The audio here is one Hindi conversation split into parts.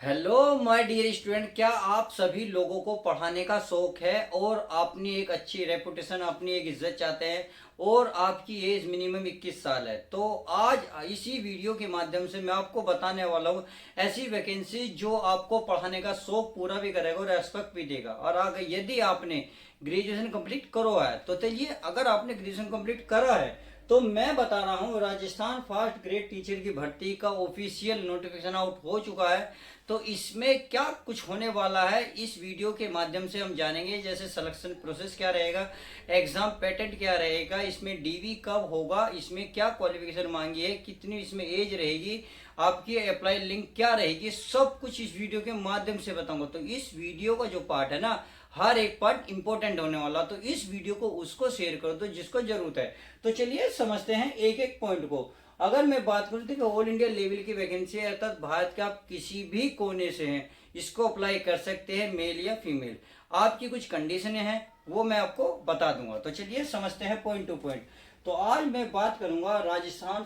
हेलो माय डियर स्टूडेंट, क्या आप सभी लोगों को पढ़ाने का शौक है और अपनी एक अच्छी रेपुटेशन, अपनी एक इज्जत चाहते हैं और आपकी एज मिनिमम 21 साल है। तो आज इसी वीडियो के माध्यम से मैं आपको बताने वाला हूँ ऐसी वैकेंसी जो आपको पढ़ाने का शौक पूरा भी करेगा और रेस्पेक्ट भी देगा। और अगर यदि आपने ग्रेजुएशन कंप्लीट करो है तो चलिए, अगर आपने ग्रेजुएशन कंप्लीट करा है तो मैं बता रहा हूँ राजस्थान फर्स्ट ग्रेड टीचर की भर्ती का ऑफिशियल नोटिफिकेशन आउट हो चुका है। तो इसमें क्या कुछ होने वाला है इस वीडियो के माध्यम से हम जानेंगे। जैसे सिलेक्शन प्रोसेस क्या रहेगा, एग्जाम पैटर्न क्या रहेगा, इसमें डीवी कब होगा, इसमें क्या क्वालिफिकेशन मांगी है, कितनी इसमें एज रहेगी, आपकी अप्लाई लिंक क्या रहेगी, सब कुछ इस वीडियो के माध्यम से बताऊंगा। तो इस वीडियो का जो पार्ट है ना, हर एक पार्ट इंपॉर्टेंट होने वाला, तो इस वीडियो को उसको शेयर कर दो जिसको जरूरत है। तो चलिए समझते हैं एक एक पॉइंट को। अगर मैं बात करूँ तो ऑल इंडिया लेवल की वैकेंसी है, अर्थात भारत के आप किसी भी कोने से हैं इसको अप्लाई कर सकते हैं, मेल या फीमेल। आपकी कुछ कंडीशनें हैं वो मैं आपको बता दूंगा। तो चलिए समझते हैं पॉइंट टू पॉइंट। तो आज मैं बात करूंगा राजस्थान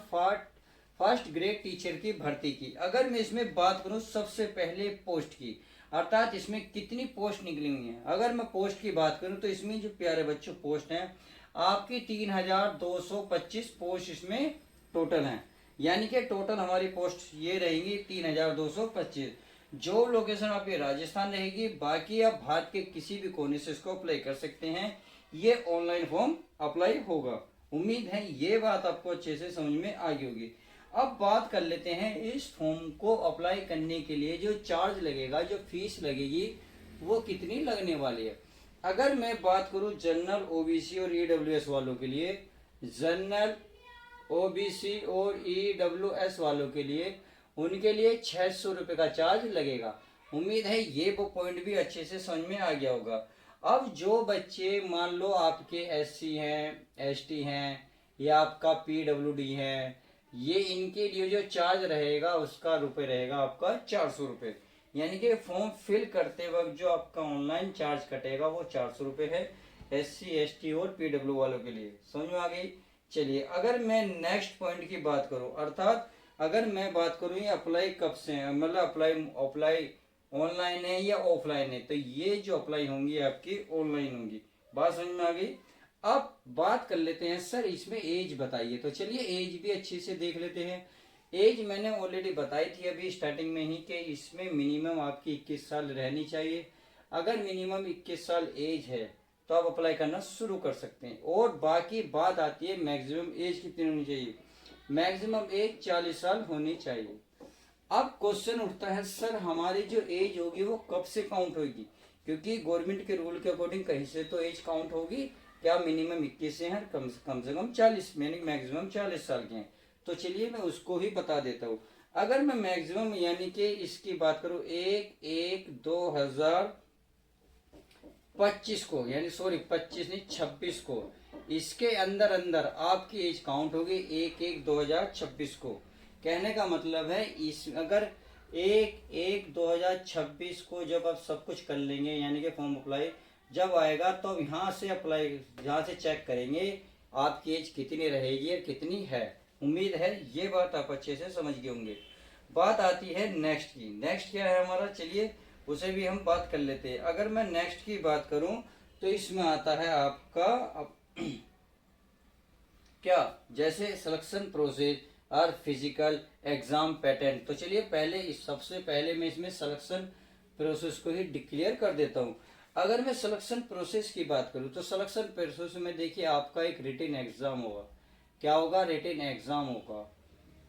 फर्स्ट ग्रेड टीचर की भर्ती की। अगर मैं इसमें बात करूं सबसे पहले पोस्ट की, अर्थात इसमें कितनी पोस्ट निकली हुई हैं। अगर मैं पोस्ट की बात करूं तो इसमें जो प्यारे बच्चों पोस्ट हैं आपकी 3225 पोस्ट इसमें टोटल हैं। यानी कि टोटल हमारी पोस्ट ये रहेंगी 3225। जो लोकेशन आपकी राजस्थान रहेगी, बाकी आप भारत के किसी भी कोने से इसको अप्लाई कर सकते हैं। ये ऑनलाइन फॉर्म अप्लाई होगा। उम्मीद है ये बात आपको अच्छे से समझ में आ गई होगी। अब बात कर लेते हैं इस फॉर्म को अप्लाई करने के लिए जो चार्ज लगेगा, जो फीस लगेगी वो कितनी लगने वाली है। अगर मैं बात करूं जनरल, ओबीसी और ईडब्ल्यूएस वालों के लिए, जनरल, ओबीसी और ईडब्ल्यूएस वालों के लिए, उनके लिए 600 रुपये का चार्ज लगेगा। उम्मीद है ये वो पॉइंट भी अच्छे से समझ में आ गया होगा। अब जो बच्चे मान लो आपके एससी हैं, एसटी हैं या आपका पीडब्ल्यूडी है, ये इनके लिए जो चार्ज रहेगा उसका रुपये रहेगा आपका 400 रुपये। यानी कि फॉर्म फिल करते वक्त जो आपका ऑनलाइन चार्ज कटेगा वो 400 रुपये है एससी, एसटी और पीडब्ल्यू वालों के लिए। समझ में आ गई। चलिए, अगर मैं नेक्स्ट पॉइंट की बात करूं, अर्थात अगर मैं बात करूं ये अप्लाई कब से है, मतलब अप्लाई अप्लाई ऑनलाइन है या ऑफलाइन है, तो ये जो अप्लाई होंगी आपकी ऑनलाइन होंगी। बात समझ में आ गई। अब बात कर लेते हैं सर इसमें एज बताइए। तो चलिए एज भी अच्छे से देख लेते हैं। एज मैंने ऑलरेडी बताई थी अभी स्टार्टिंग में ही कि इसमें मिनिमम आपकी 21 साल रहनी चाहिए। अगर मिनिमम 21 साल एज है तो आप अप्लाई करना शुरू कर सकते हैं। और बाकी बात आती है मैक्सिमम एज कितनी होनी चाहिए। मैक्सिमम एज 40 साल होनी चाहिए। अब क्वेश्चन उठता है सर हमारी जो एज होगी वो कब से काउंट होगी, क्योंकि गवर्नमेंट के रूल के अकॉर्डिंग कहीं से तो एज काउंट होगी। क्या मिनिमम 21 से है, कम से कम 40, यानी मैक्सिमम 40 साल के हैं। तो चलिए मैं उसको ही बता देता हूँ। अगर मैं मैक्सिमम यानी कि इसकी बात करूँ 1/1/2025 को, यानी सॉरी 25 नहीं 26 को, इसके अंदर अंदर आपकी एज काउंट होगी 1/1/2026 को। कहने का मतलब है इस अगर 1/1/2026 को जब आप सब कुछ कर लेंगे, यानी कि फॉर्म अप्लाई जब आएगा तो यहाँ से अप्लाई, यहाँ से चेक करेंगे आपकी एज कितनी रहेगी और कितनी है। उम्मीद है ये बात आप अच्छे से समझ गए होंगे। बात आती है नेक्स्ट की। नेक्स्ट क्या है हमारा, चलिए उसे भी हम बात कर लेते हैं। अगर मैं नेक्स्ट की बात करूं तो इसमें आता है आपका क्या, जैसे सिलेक्शन प्रोसेस और फिजिकल एग्जाम पैटर्न। तो चलिए पहले सबसे पहले मैं इसमें सिलेक्शन प्रोसेस को ही डिक्लेयर कर देता हूं। अगर मैं सिलेक्शन प्रोसेस की बात करूं तो सिलेक्शन प्रोसेस में देखिए आपका एक रिटन एग्जाम होगा। क्या होगा, रिटन एग्जाम होगा।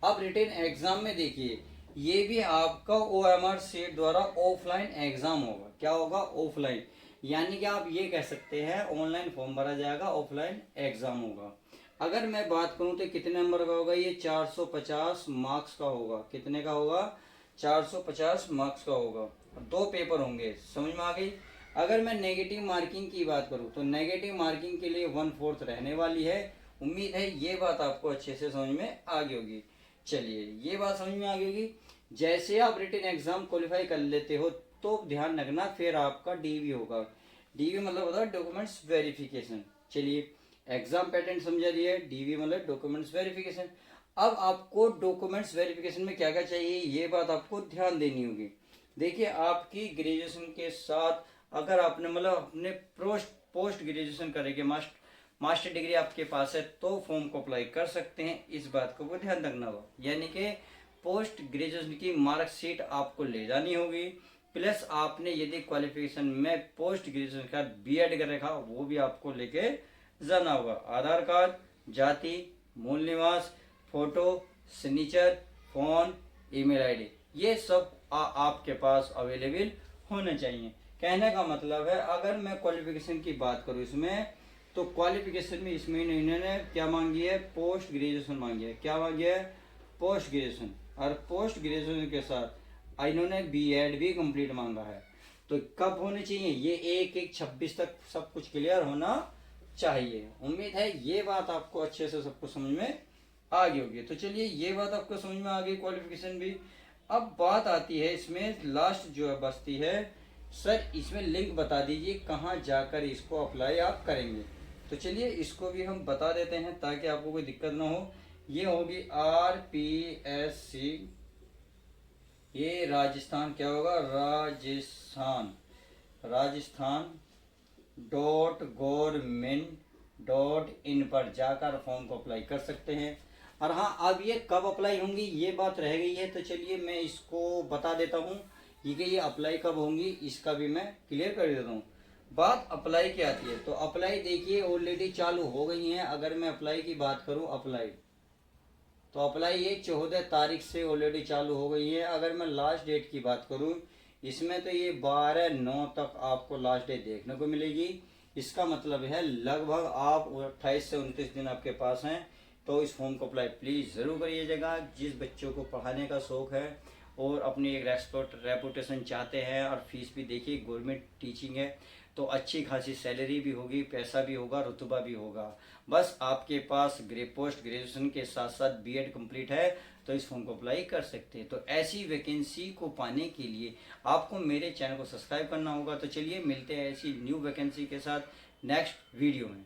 अब रिटन एग्जाम में देखिए ये भी आपका ओएमआर सेट द्वारा ऑफलाइन एग्जाम होगा। क्या होगा, ऑफलाइन। यानी कि आप ये कह सकते हैं ऑनलाइन फॉर्म भरा जाएगा, ऑफलाइन एग्जाम होगा। अगर मैं बात करूं तो कितने नंबर का होगा, ये 450 मार्क्स का होगा। कितने का होगा, 450 मार्क्स का होगा। 2 पेपर होंगे। समझ में आ गई। अगर मैं नेगेटिव मार्किंग की बात करूं तो नेगेटिव मार्किंग के लिए 1/4 रहने वाली है। उम्मीद है ये बात आपको अच्छे से समझ में आ गई होगी। चलिए ये बात समझ में आ गई होगी। जैसे आप रिटन एग्जाम क्वालिफाई कर लेते हो तो ध्यान रखना फिर आपका डीवी होगा। डीवी मतलब होता है डॉक्यूमेंट्स वेरिफिकेशन। चलिए एग्जाम पैटर्न समझा दिया है, डीवी मतलब डॉक्यूमेंट्स वेरिफिकेशन। अब आपको डॉक्यूमेंट्स वेरिफिकेशन में क्या क्या चाहिए ये बात आपको ध्यान देनी होगी। देखिए आपकी ग्रेजुएशन के साथ अगर आपने मतलब अपने पोस्ट पोस्ट ग्रेजुएशन करेंगे, मास्टर डिग्री आपके पास है तो फॉर्म को अप्लाई कर सकते हैं। इस बात को ध्यान रखना होगा, यानी कि पोस्ट ग्रेजुएशन की मार्कशीट आपको ले जानी होगी, प्लस आपने यदि क्वालिफिकेशन में पोस्ट ग्रेजुएशन का बीएड कर रखा वो भी आपको लेके जाना होगा। आधार कार्ड, जाति, मूल निवास, photo, signature, phone, email ID, ये सब आपके पास अवेलेबल होने चाहिए। कहने का मतलब है अगर मैं क्वालिफिकेशन की बात करूँ इसमें, तो क्वालिफिकेशन में इसमें इन्होंने क्या मांगी है, पोस्ट ग्रेजुएशन मांगी है। क्या मांगी है, पोस्ट ग्रेजुएशन। और पोस्ट ग्रेजुएशन के साथ इन्होंने बीएड भी कंप्लीट मांगा है। तो कब होनी चाहिए, ये 1/1/26 तक सब कुछ क्लियर होना चाहिए। उम्मीद है ये बात आपको अच्छे से सबको समझ में आ गई होगी। तो चलिए ये बात आपको समझ में आ गई, क्वालिफिकेशन भी। अब बात आती है इसमें लास्ट जो है बचती है, सर इसमें लिंक बता दीजिए कहाँ जाकर इसको अप्लाई आप करेंगे। तो चलिए इसको भी हम बता देते हैं ताकि आपको कोई दिक्कत ना हो। ये होगी RPSC, ये राजस्थान क्या होगा, राजस्थान .gov.in पर जाकर फॉर्म को अप्लाई कर सकते हैं। और हाँ, अब ये कब अप्लाई होंगी ये बात रह गई है, तो चलिए मैं इसको बता देता हूँ ये अप्लाई कब होंगी, इसका भी मैं क्लियर कर देता हूँ। बात अप्लाई की आती है तो अप्लाई देखिए ऑलरेडी चालू हो गई है। अगर मैं अप्लाई की बात करूँ, तो अप्लाई ये 14 तारीख से ऑलरेडी चालू हो गई है। अगर मैं लास्ट डेट की बात करूँ इसमें, तो ये 12/9 तक आपको लास्ट डेट देखने को मिलेगी। इसका मतलब है लगभग आप 28 से 29 दिन आपके पास हैं। तो इस फॉर्म को अप्लाई प्लीज़ ज़रूर करिएगा। जिस बच्चों को पढ़ाने का शौक़ है और अपनी एक रेपुटेशन चाहते हैं, और फीस भी देखिए गवर्नमेंट टीचिंग है तो अच्छी खासी सैलरी भी होगी, पैसा भी होगा, रुतबा भी होगा। बस आपके पास पोस्ट ग्रेजुएशन के साथ साथ बीएड कंप्लीट है तो इस फॉर्म को अप्लाई कर सकते हैं। तो ऐसी वैकेंसी को पाने के लिए आपको मेरे चैनल को सब्सक्राइब करना होगा। तो चलिए मिलते हैं ऐसी न्यू वैकेंसी के साथ नेक्स्ट वीडियो में।